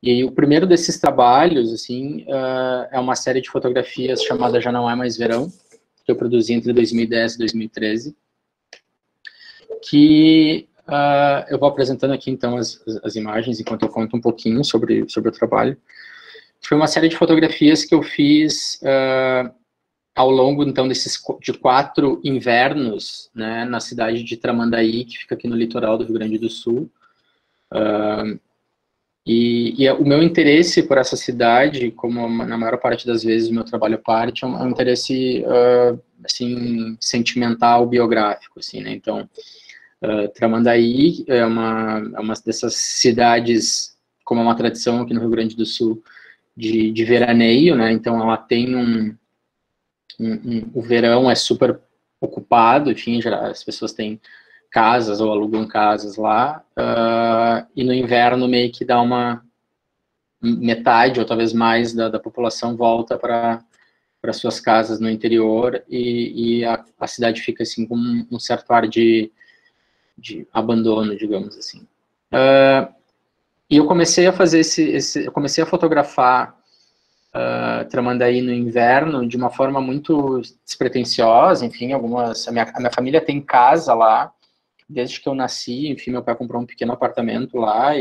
E aí, o primeiro desses trabalhos, assim, é uma série de fotografias chamada Já Não É Mais Verão, que eu produzi entre 2010 e 2013, que eu vou apresentando aqui, então, as imagens, enquanto eu conto um pouquinho sobre o trabalho. Foi uma série de fotografias que eu fiz ao longo, então, de 4 invernos, né, na cidade de Tramandaí, que fica aqui no litoral do Rio Grande do Sul. E o meu interesse por essa cidade, como na maior parte das vezes o meu trabalho parte, é um interesse, assim, sentimental, biográfico, assim, né, então, Tramandaí é uma dessas cidades, como é uma tradição aqui no Rio Grande do Sul, de veraneio, né, então ela tem o verão é super ocupado, enfim, as pessoas têm casas ou alugam casas lá, e no inverno meio que dá uma metade ou talvez mais da população volta para suas casas no interior e a cidade fica assim com um certo ar de abandono, digamos assim. E eu comecei a fazer eu comecei a fotografar Tramandaí no inverno de uma forma muito despretensiosa, enfim, a minha família tem casa lá, desde que eu nasci, enfim, meu pai comprou um pequeno apartamento lá,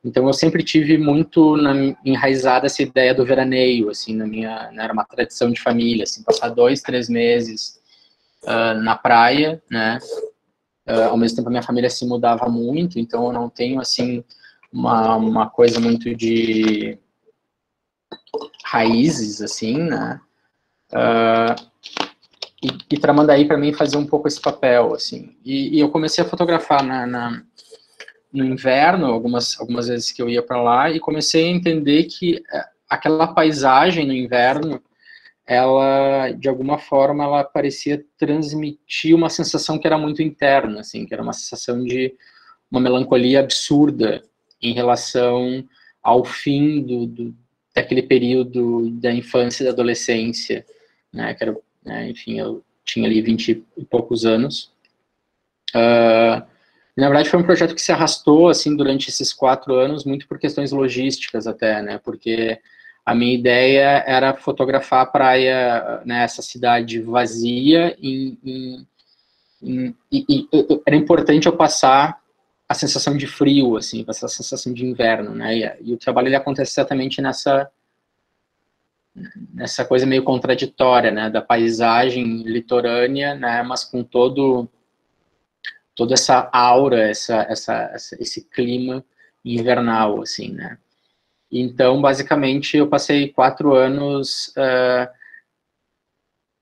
então eu sempre tive muito enraizada essa ideia do veraneio, assim, era uma tradição de família, assim, passar 2, 3 meses na praia, né, ao mesmo tempo a minha família se mudava muito, então eu não tenho, assim, uma coisa muito de raízes, assim, né, e Tramandaí para mim fazia um pouco esse papel, assim, e eu comecei a fotografar no inverno, algumas vezes que eu ia para lá, e comecei a entender que aquela paisagem no inverno, ela, de alguma forma, ela parecia transmitir uma sensação que era muito interna, assim, que era uma sensação de uma melancolia absurda em relação ao fim daquele período da infância e da adolescência, né, que era, né, enfim, eu tinha ali 20 e poucos anos. Na verdade, foi um projeto que se arrastou, assim, durante esses 4 anos, muito por questões logísticas até, né, porque a minha ideia era fotografar a praia, né, essa cidade vazia, e era importante eu passar a sensação de frio, assim, passar a sensação de inverno, né, e o trabalho ele acontece exatamente nessa coisa meio contraditória, né, da paisagem litorânea, né, mas com toda essa aura, esse clima invernal, assim, né. Então, basicamente, eu passei 4 anos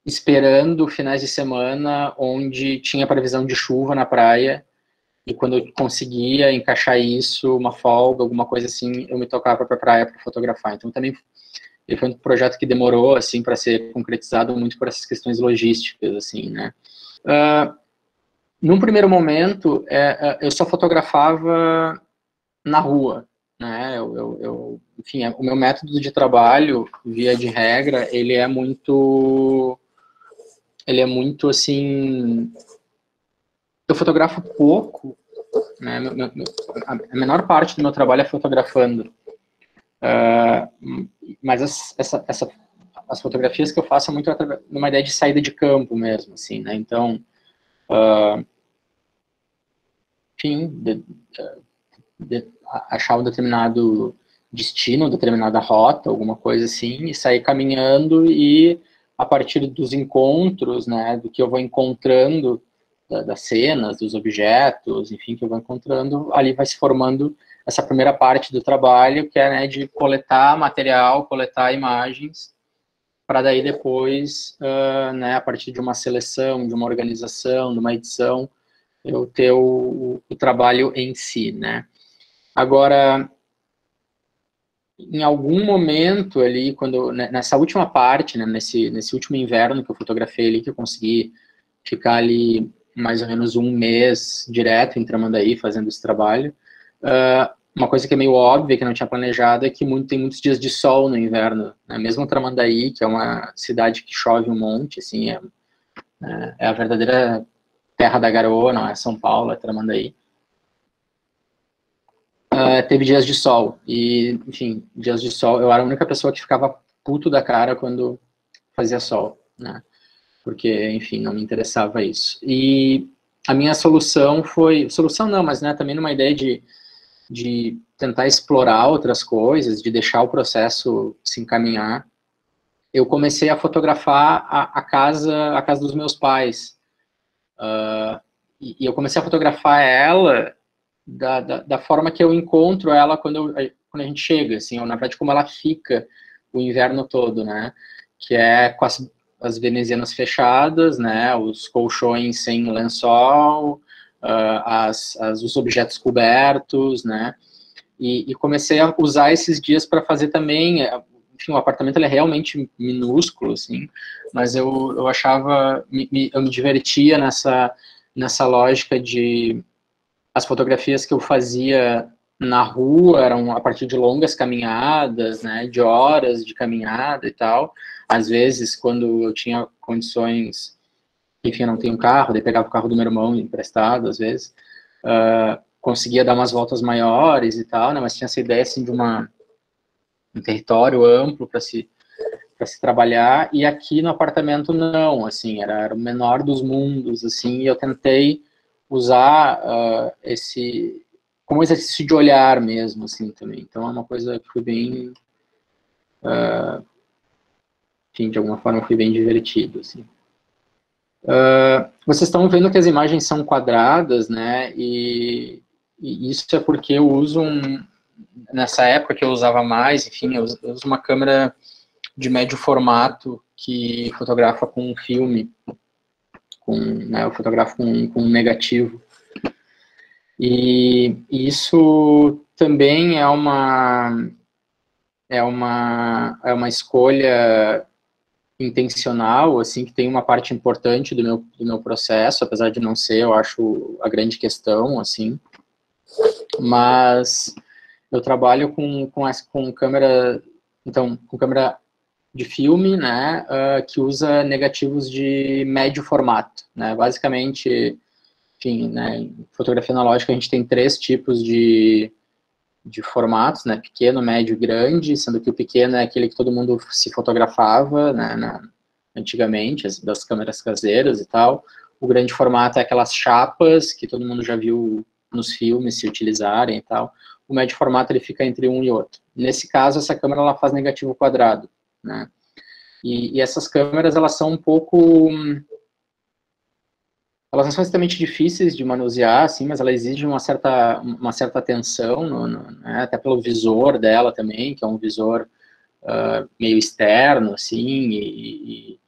esperando finais de semana onde tinha previsão de chuva na praia, e quando eu conseguia encaixar isso, uma folga, alguma coisa assim, eu me tocava para a praia para fotografar. Então, também ele foi um projeto que demorou, assim, para ser concretizado muito por essas questões logísticas, assim, né. Num primeiro momento, eu só fotografava na rua, né, enfim, o meu método de trabalho, via de regra, ele é muito, assim, eu fotografo pouco, né, a menor parte do meu trabalho é fotografando, mas as fotografias que eu faço é muito numa ideia de saída de campo mesmo, assim, né, então, enfim, achar um determinado destino, determinada rota, alguma coisa assim, e sair caminhando, e a partir dos encontros, né, do que eu vou encontrando, das cenas, dos objetos, enfim, que eu vou encontrando, ali vai se formando essa primeira parte do trabalho, que é, né, de coletar material, coletar imagens, para daí depois, né, a partir de uma seleção, de uma organização, de uma edição, eu ter o trabalho em si, né. Agora, em algum momento ali, nessa última parte, né, nesse último inverno que eu fotografei ali, que eu consegui ficar ali mais ou menos 1 mês direto em Tramandaí fazendo esse trabalho, uma coisa que é meio óbvia, que eu não tinha planejado, é que tem muitos dias de sol no inverno, né? Mesmo Tramandaí, que é uma cidade que chove um monte, assim, é a verdadeira terra da garoa, não é São Paulo, é Tramandaí. teve dias de sol. E, enfim, dias de sol, eu era a única pessoa que ficava puto da cara quando fazia sol, né? Porque, enfim, não me interessava isso. E a minha solução foi... Solução não, mas né, também numa ideia de tentar explorar outras coisas, de deixar o processo se encaminhar. Eu comecei a fotografar a casa dos meus pais. E eu comecei a fotografar ela da forma que eu encontro ela quando a gente chega, assim, ou na verdade como ela fica o inverno todo, né? Que é com as venezianas fechadas, né? Os colchões sem lençol, os objetos cobertos, né? E comecei a usar esses dias para fazer também. Enfim, o apartamento ele é realmente minúsculo, assim, mas eu achava, eu me divertia nessa lógica de as fotografias que eu fazia na rua eram a partir de longas caminhadas, né, de horas de caminhada e tal. Às vezes, quando eu tinha condições, enfim, eu não tenho carro, daí pegava o carro do meu irmão emprestado, às vezes, conseguia dar umas voltas maiores e tal, né, mas tinha essa ideia, assim, de um território amplo para se trabalhar, e aqui no apartamento não, assim, era o menor dos mundos, assim, e eu tentei usar esse como exercício de olhar mesmo, assim, também. Então é uma coisa que foi bem, enfim, de alguma forma foi bem divertido, assim. Vocês estão vendo que as imagens são quadradas, né, e isso é porque eu uso nessa época que eu usava mais, enfim, eu uso uma câmera de médio formato que fotografa com filme, né, eu fotografo com negativo. E isso também é uma escolha intencional, assim, que tem uma parte importante do meu processo, apesar de não ser, eu acho, a grande questão, assim. Mas eu trabalho com câmera, então, com câmera de filme, né, que usa negativos de médio formato, né, basicamente, enfim, né, em fotografia analógica a gente tem 3 tipos de formatos, né, pequeno, médio e grande, sendo que o pequeno é aquele que todo mundo se fotografava, né, antigamente, das câmeras caseiras e tal. O grande formato é aquelas chapas que todo mundo já viu nos filmes se utilizarem e tal. O médio formato ele fica entre um e outro. Nesse caso, essa câmera ela faz negativo quadrado, né? E essas câmeras, elas são um pouco... Elas não são extremamente difíceis de manusear, assim, mas ela exige uma certa atenção, né, até pelo visor dela também, que é um visor meio externo, assim, e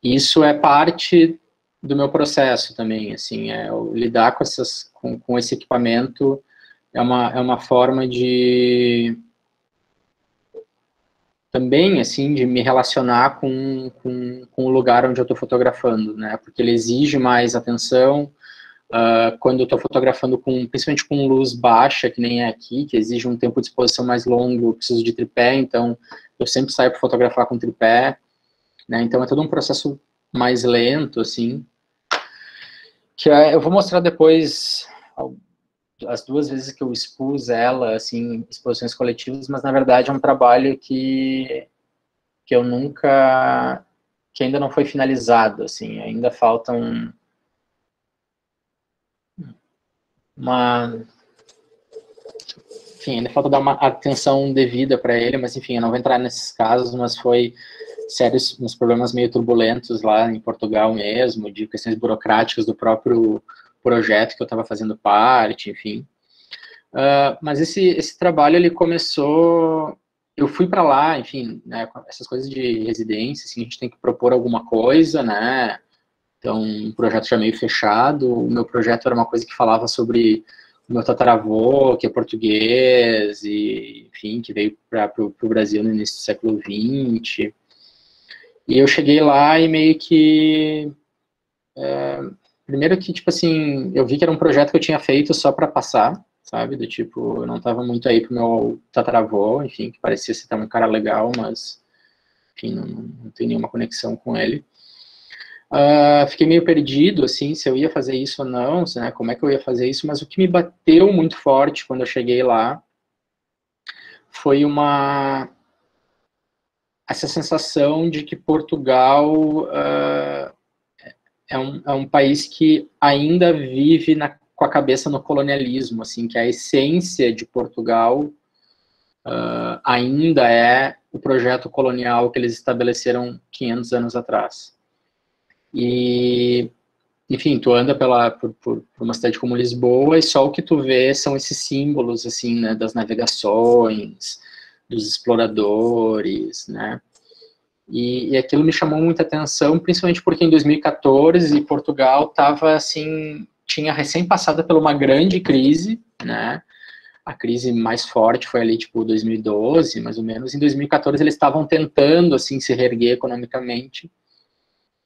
isso é parte do meu processo também, assim, lidar com esse equipamento é uma forma de também, assim, de me relacionar com o lugar onde eu estou fotografando, né, porque ele exige mais atenção. Quando eu estou fotografando principalmente com luz baixa, que nem é aqui, que exige um tempo de exposição mais longo, eu preciso de tripé, então eu sempre saio para fotografar com tripé, né, então é todo um processo mais lento, assim, eu vou mostrar depois as 2 vezes que eu expus ela, assim, em exposições coletivas, mas na verdade é um trabalho que eu nunca, que ainda não foi finalizado, assim, ainda falta enfim, ainda falta dar uma atenção devida para ele, mas enfim, eu não vou entrar nesses casos, mas foi sérios, uns problemas meio turbulentos lá em Portugal mesmo, de questões burocráticas do próprio projeto que eu estava fazendo parte, enfim. Mas esse trabalho, ele começou... Eu fui para lá, enfim, né, essas coisas de residência, assim, a gente tem que propor alguma coisa, né, então, um projeto já meio fechado. O meu projeto era uma coisa que falava sobre o meu tataravô, que é português, e, enfim, que veio para o Brasil no início do século XX. E eu cheguei lá e meio que... primeiro que, tipo assim, eu vi que era um projeto que eu tinha feito só para passar, sabe? Do tipo, eu não estava muito aí pro meu tataravô, enfim, que parecia ser um cara legal, mas, enfim, não tem nenhuma conexão com ele. Fiquei meio perdido, assim, se eu ia fazer isso ou não, né, como é que eu ia fazer isso, mas o que me bateu muito forte quando eu cheguei lá foi essa sensação de que Portugal é um país que ainda vive com a cabeça no colonialismo, assim, que a essência de Portugal ainda é o projeto colonial que eles estabeleceram 500 anos atrás. E, enfim, tu anda por uma cidade como Lisboa e só o que tu vê são esses símbolos, assim, né, das navegações, dos exploradores, né, e aquilo me chamou muita atenção, principalmente porque em 2014 Portugal estava, assim, tinha recém passado por uma grande crise, né, a crise mais forte foi ali, tipo, 2012, mais ou menos. Em 2014 eles estavam tentando, assim, se reerguer economicamente,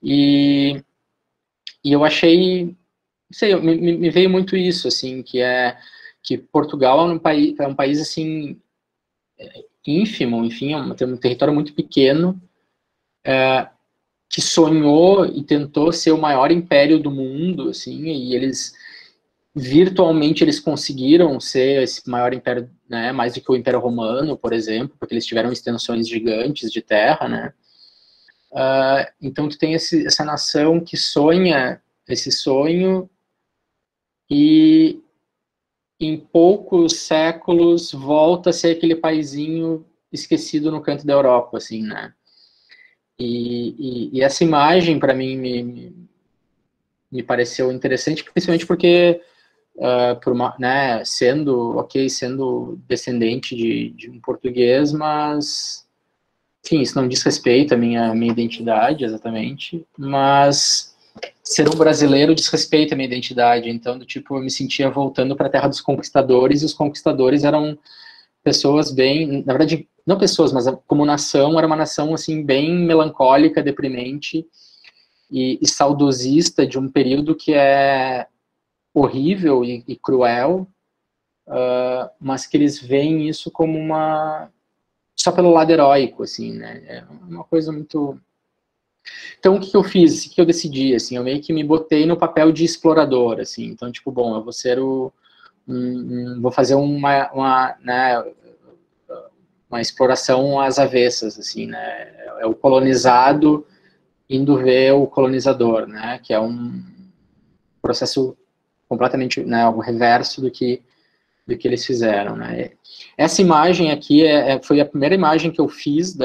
e eu achei, não sei, me veio muito isso, assim, que Portugal é um país assim, ínfimo, enfim, tem um território muito pequeno, que sonhou e tentou ser o maior império do mundo, assim, e eles virtualmente eles conseguiram ser esse maior império, né, mais do que o Império Romano, por exemplo, porque eles tiveram extensões gigantes de terra, né. Então tu tem essa nação que sonha esse sonho e em poucos séculos volta a ser aquele paizinho esquecido no canto da Europa, assim, né? E essa imagem para mim me pareceu interessante, principalmente porque né, sendo descendente de um português, mas enfim, isso não diz respeito à minha identidade exatamente, mas ser um brasileiro diz respeito à minha identidade, então, do tipo, eu me sentia voltando para a terra dos conquistadores, e os conquistadores eram pessoas bem, na verdade, não pessoas, mas como nação, era uma nação, assim, bem melancólica, deprimente e saudosista de um período que é horrível e cruel, mas que eles veem isso como só pelo lado heróico, assim, né, é uma coisa muito... Então, o que eu fiz? O que eu decidi? Assim, eu meio que me botei no papel de explorador, assim. Então, tipo, bom, eu vou ser vou fazer né, uma exploração às avessas, assim, né? É o colonizado indo ver o colonizador, né? Que é um processo completamente, né, o reverso do que eles fizeram, né? Essa imagem aqui foi a primeira imagem que eu fiz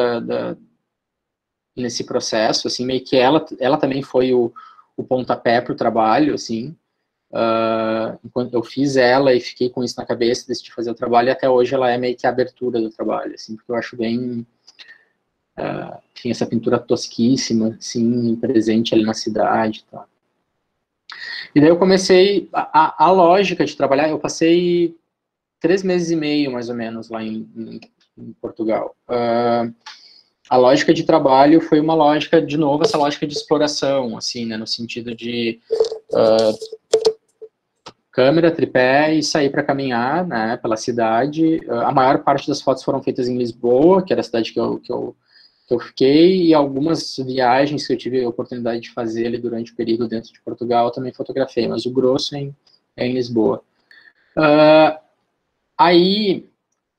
nesse processo, assim, meio que ela também foi o pontapé para o trabalho, assim, enquanto eu fiz ela e fiquei com isso na cabeça, decidi fazer o trabalho, e até hoje ela é meio que a abertura do trabalho, assim, porque eu acho bem, enfim, essa pintura tosquíssima, assim, presente ali na cidade e tal. E daí eu comecei, a lógica de trabalhar, eu passei 3 meses e meio, mais ou menos, lá em Portugal. A lógica de trabalho foi uma lógica, de novo, essa lógica de exploração, assim, né, no sentido de câmera, tripé e sair para caminhar, né, pela cidade. A maior parte das fotos foram feitas em Lisboa, que era a cidade que eu fiquei, e algumas viagens que eu tive a oportunidade de fazer ali durante o período dentro de Portugal, eu também fotografei, mas o grosso é em Lisboa. Aí,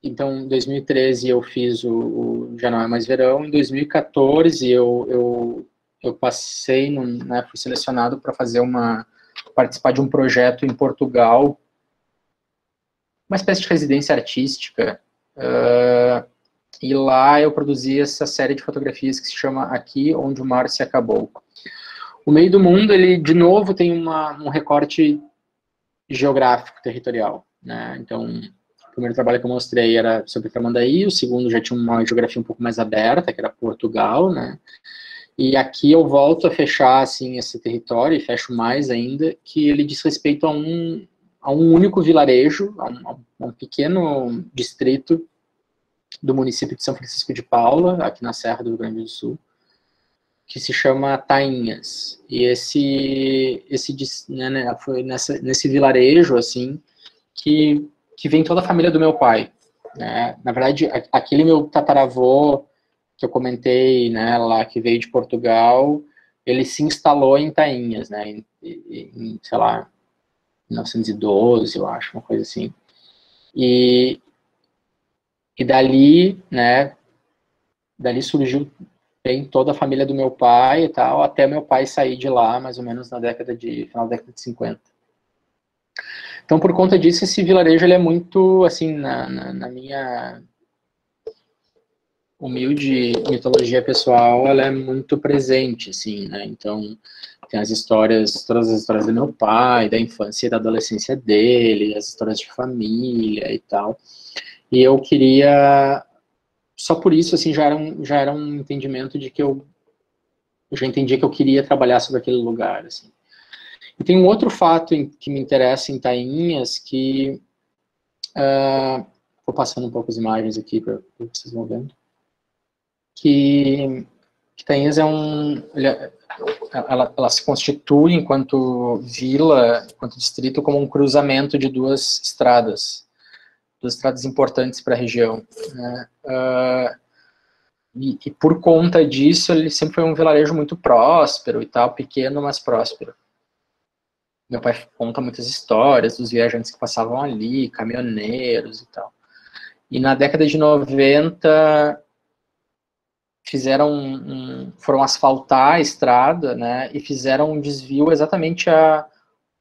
então, em 2013 eu fiz o Já Não É Mais Verão, em 2014 eu passei, né, fui selecionado para participar de um projeto em Portugal, uma espécie de residência artística, e lá eu produzi essa série de fotografias que se chama Aqui Onde o Mar Se Acabou. O Meio do Mundo, ele, de novo, tem um recorte geográfico, territorial, né? Então, o primeiro trabalho que eu mostrei era sobre Tramandaí, o segundo já tinha uma geografia um pouco mais aberta, que era Portugal, né? E aqui eu volto a fechar, assim, esse território, e fecho mais ainda, que ele diz respeito a um único vilarejo, a um pequeno distrito do município de São Francisco de Paula, aqui na Serra do Rio Grande do Sul, que se chama Tainhas. E né, foi nesse vilarejo, assim, que vem toda a família do meu pai. Né? Na verdade, aquele meu tataravô que eu comentei, né, lá que veio de Portugal, ele se instalou em Tainhas, né, sei lá, 1912, eu acho, uma coisa assim. E dali, né, dali surgiu bem toda a família do meu pai e tal, até meu pai sair de lá, mais ou menos na final da década de 50. Então, por conta disso, esse vilarejo ele é muito, assim, na minha humilde mitologia pessoal, ela é muito presente, assim, né? Então, tem as histórias, todas as histórias do meu pai, da infância e da adolescência dele, as histórias de família e tal. E eu queria, só por isso, assim, já era um entendimento de que eu já entendia que eu queria trabalhar sobre aquele lugar, assim. E tem um outro fato que me interessa em Tainhas, que vou passando um pouco as imagens aqui para vocês vão vendo, que Tainhas ela se constitui enquanto vila, enquanto distrito, como um cruzamento de duas estradas importantes para a região, né? E por conta disso, ele sempre foi um vilarejo muito próspero e tal, pequeno, mas próspero. Meu pai conta muitas histórias dos viajantes que passavam ali, caminhoneiros e tal. E na década de 90, foram asfaltar a estrada, né, e fizeram um desvio exatamente a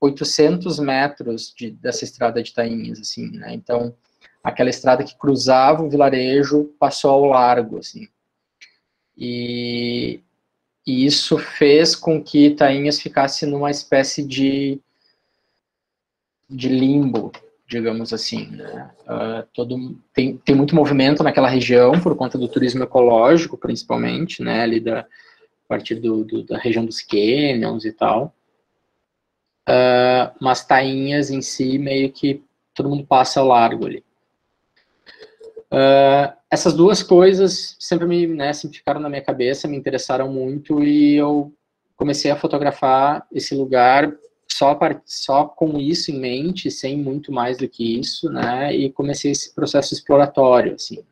800 metros dessa estrada de Tainhas, assim, né, então aquela estrada que cruzava o vilarejo passou ao largo, assim, e isso fez com que Tainhas ficasse numa espécie de limbo, digamos assim, né? Tem muito movimento naquela região por conta do turismo ecológico, principalmente, né? Ali a partir da região dos canyons e tal. Mas Tainhas em si, meio que todo mundo passa ao largo ali. Essas duas coisas sempre sempre ficaram na minha cabeça, me interessaram muito e eu comecei a fotografar esse lugar só com isso em mente, sem muito mais do que isso, né, e comecei esse processo exploratório, assim,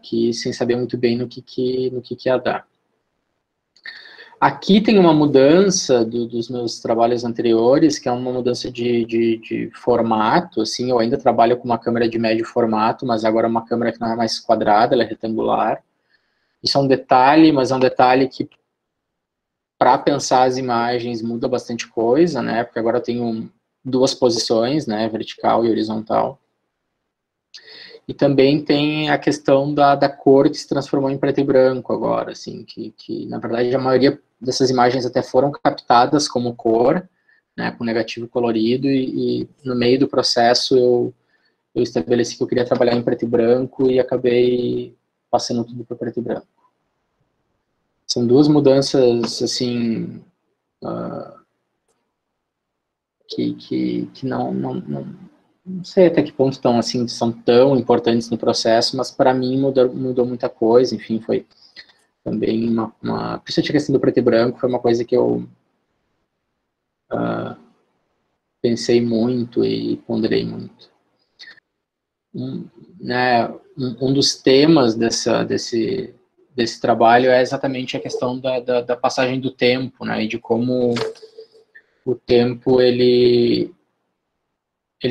que sem saber muito bem no que ia dar. Aqui tem uma mudança dos meus trabalhos anteriores, que é uma mudança de formato, assim, eu ainda trabalho com uma câmera de médio formato, mas agora é uma câmera que não é mais quadrada, ela é retangular. Isso é um detalhe, mas é um detalhe que, para pensar as imagens, muda bastante coisa, né, porque agora eu tenho duas posições, né, vertical e horizontal. E também tem a questão da cor que se transformou em preto e branco agora, assim, que na verdade a maioria dessas imagens até foram captadas como cor, né, com negativo colorido, e no meio do processo eu estabeleci que eu queria trabalhar em preto e branco e acabei passando tudo para preto e branco. São duas mudanças, assim, que não sei até que ponto são tão importantes no processo, mas para mim mudou muita coisa, enfim, foi também principalmente a questão do preto e branco, foi uma coisa que eu pensei muito e ponderei muito. Um dos temas desse trabalho é exatamente a questão da passagem do tempo, né, e de como o tempo, ele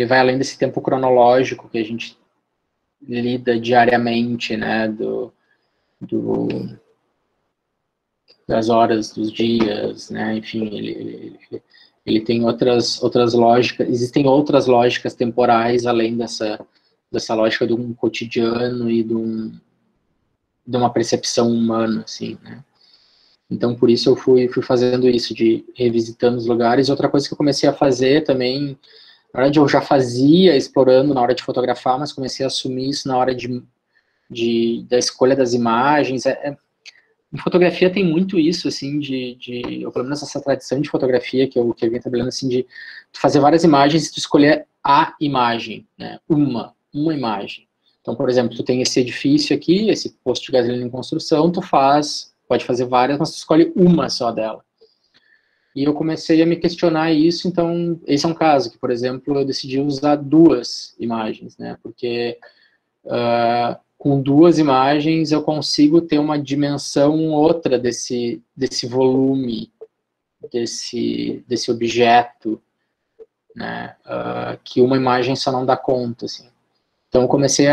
vai além desse tempo cronológico que a gente lida diariamente, né, das horas, dos dias, né, enfim, ele tem outras lógicas, existem outras lógicas temporais além dessa lógica de um cotidiano e de uma percepção humana, assim, né. Então, por isso eu fui fazendo isso, de revisitando os lugares. Outra coisa que eu comecei a fazer também, na verdade eu já fazia explorando na hora de fotografar, mas comecei a assumir isso na hora da escolha das imagens. Em fotografia tem muito isso, assim, ou pelo menos essa tradição de fotografia que eu venho trabalhando, assim, de fazer várias imagens e tu escolher a imagem, né, uma imagem. Então, por exemplo, tu tem esse edifício aqui, esse posto de gasolina em construção, pode fazer várias, mas tu escolhe uma só dela. E eu comecei a me questionar isso, então, esse é um caso que, por exemplo, eu decidi usar duas imagens, né, porque com 2 imagens eu consigo ter uma dimensão outra desse volume, desse objeto, né, que uma imagem só não dá conta, assim. Então eu comecei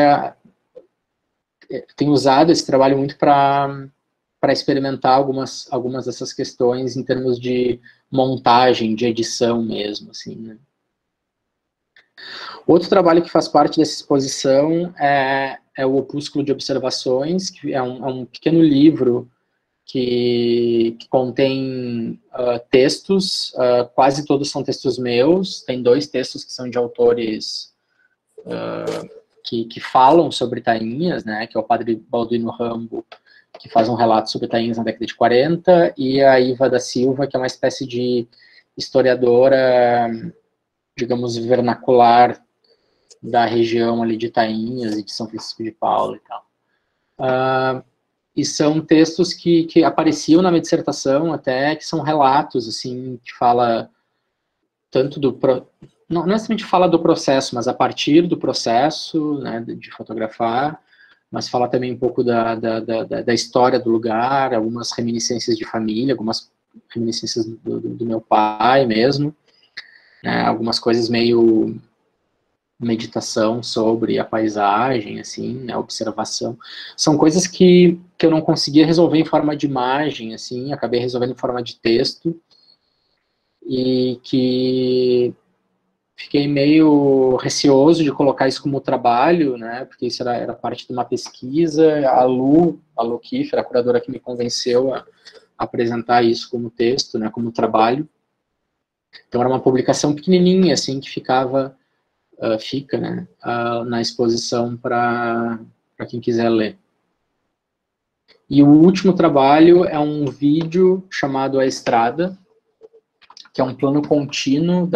tenho usado esse trabalho muito para experimentar algumas dessas questões em termos de montagem, de edição mesmo, assim, né. Outro trabalho que faz parte dessa exposição é o Opúsculo de Observações, que é um pequeno livro que contém textos, quase todos são textos meus, tem 2 textos que são de autores que falam sobre tainhas, né, que é o padre Balduino Rambo, que faz um relato sobre tainhas na década de 40, e a Iva da Silva, que é uma espécie de historiadora, digamos, vernacular da região ali de Tainhas e de São Francisco de Paula e tal. E são textos que apareciam na minha dissertação até, que são relatos, assim, que fala tanto não necessariamente fala do processo, mas a partir do processo, né, de fotografar, mas fala também um pouco da história do lugar, algumas reminiscências de família, algumas reminiscências do meu pai mesmo, né, algumas coisas meio meditação sobre a paisagem, assim, né, observação. São coisas que eu não conseguia resolver em forma de imagem, assim, acabei resolvendo em forma de texto, e que fiquei meio receoso de colocar isso como trabalho, né, porque isso era parte de uma pesquisa. A Lu Kiefer, a curadora que me convenceu a apresentar isso como texto, né, como trabalho. Então era uma publicação pequenininha, assim, que fica, né, na exposição para quem quiser ler. E o último trabalho é um vídeo chamado A Estrada, que é um plano contínuo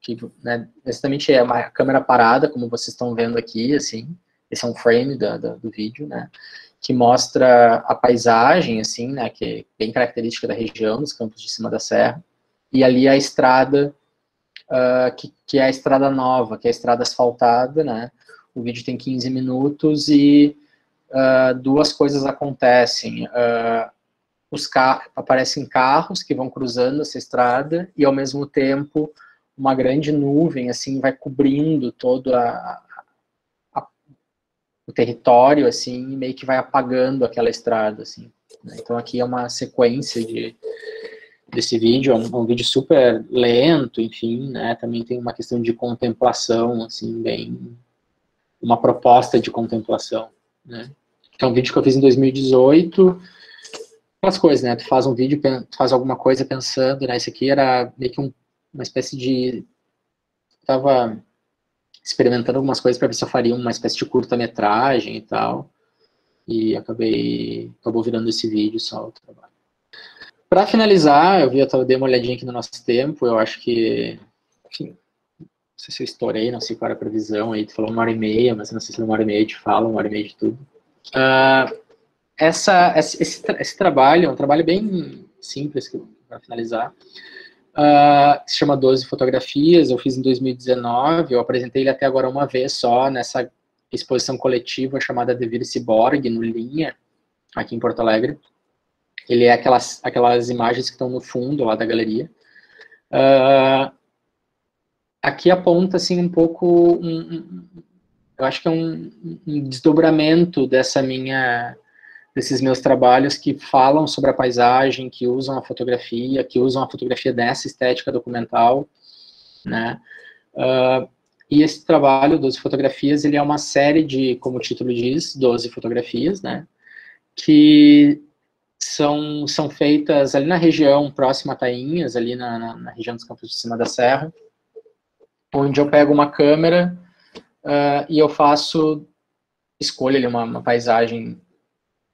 que, né, exatamente é uma câmera parada, como vocês estão vendo aqui, assim. Esse é um frame do vídeo, né, que mostra a paisagem, assim, né, que é bem característica da região, dos Campos de Cima da Serra, e ali a estrada, que é a estrada nova, que é a estrada asfaltada, né. O vídeo tem 15 minutos e 2 coisas acontecem. Aparecem carros que vão cruzando essa estrada e, ao mesmo tempo, uma grande nuvem, assim, vai cobrindo todo o território, assim, e meio que vai apagando aquela estrada, assim, né? Então aqui é uma sequência desse vídeo, é um vídeo super lento, enfim, né, também tem uma questão de contemplação, assim, bem, uma proposta de contemplação, né. É um vídeo que eu fiz em 2018, aquelas coisas, né, tu faz um vídeo, tu faz alguma coisa pensando, né, esse aqui era meio que uma espécie de, tava experimentando algumas coisas para ver se eu faria uma espécie de curta-metragem e tal, e acabou virando esse vídeo só o trabalho. Para finalizar, eu dei uma olhadinha aqui no nosso tempo, eu acho que, enfim, não sei se eu estourei, não sei qual era a previsão aí, tu falou 1h30, mas não sei se é 1h30 de fala, 1h30 de tudo. Esse trabalho é um trabalho bem simples, para finalizar, se chama 12 fotografias, eu fiz em 2019, eu apresentei ele até agora uma vez só, nessa exposição coletiva chamada Devir Cyborg, no Linha, aqui em Porto Alegre. Ele é aquelas imagens que estão no fundo lá da galeria. Aqui aponta, assim, um pouco, eu acho que é um desdobramento desses meus trabalhos que falam sobre a paisagem, que usam a fotografia nessa estética documental, né? E esse trabalho, 12 fotografias, ele é uma série de, como o título diz, 12 fotografias, né? Que são feitas ali na região próxima a Tainhas, ali na região dos Campos de Cima da Serra, onde eu pego uma câmera e eu escolho ali uma paisagem,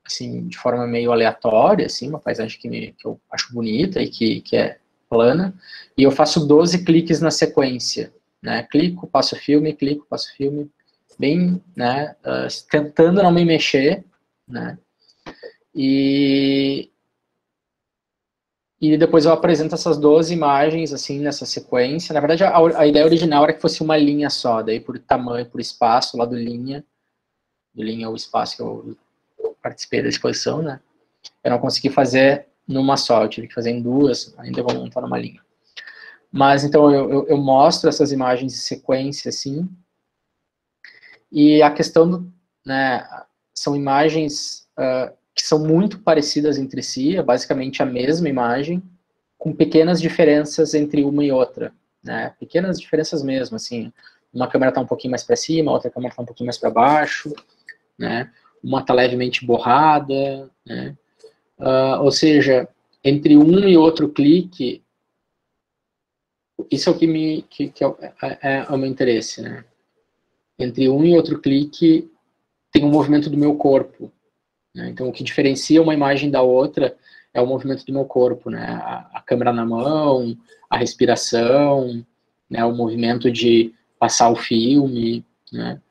assim, de forma meio aleatória, assim, uma paisagem que eu acho bonita e que é plana, e eu faço 12 cliques na sequência, né, clico, passo filme, bem, né, tentando não me mexer, né, e depois eu apresento essas 12 imagens, assim, nessa sequência. Na verdade, a ideia original era que fosse uma linha só, daí por tamanho, por espaço, lá do linha, do Lean é o espaço que eu participei da exposição, né? Eu não consegui fazer numa só, eu tive que fazer em duas, ainda vou montar numa linha. Mas, então, eu mostro essas imagens em sequência, assim, e a questão, né, são imagens que são muito parecidas entre si, é basicamente a mesma imagem, com pequenas diferenças entre uma e outra, né, pequenas diferenças mesmo, assim, uma câmera está um pouquinho mais para cima, a outra câmera está um pouquinho mais para baixo, né, uma está levemente borrada, né, ou seja, entre um e outro clique, isso é o que é o meu interesse, né, entre um e outro clique tem um movimento do meu corpo, né, então o que diferencia uma imagem da outra é o movimento do meu corpo, né, a câmera na mão, a respiração, né, o movimento de passar o filme, né,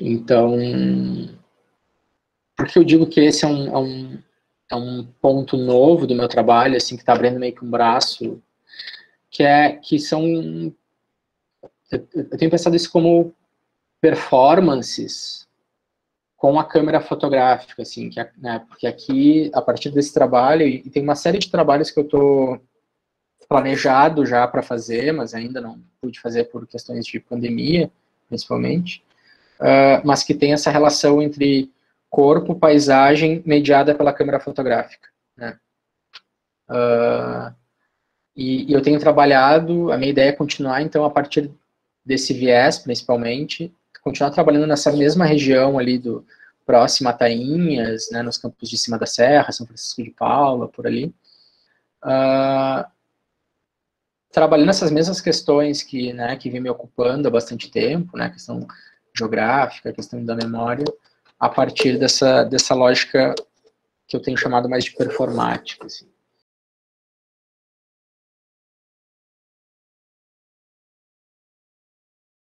então, por que eu digo que esse é um ponto novo do meu trabalho, assim, que está abrindo meio que um braço, que são, eu tenho pensado isso como performances com a câmera fotográfica, assim, né, porque aqui, a partir desse trabalho, e tem uma série de trabalhos que eu estou planejado já para fazer, mas ainda não pude fazer por questões de pandemia, principalmente, mas que tem essa relação entre corpo, paisagem, mediada pela câmera fotográfica, né? E eu tenho trabalhado, a minha ideia é continuar, então, a partir desse viés, principalmente, continuar trabalhando nessa mesma região ali do próximo a Tainhas, né, nos campos de cima da Serra, São Francisco de Paula, por ali, trabalhando essas mesmas questões né, que vem me ocupando há bastante tempo, né, questão geográfica, questão da memória, a partir dessa lógica que eu tenho chamado mais de performática, assim.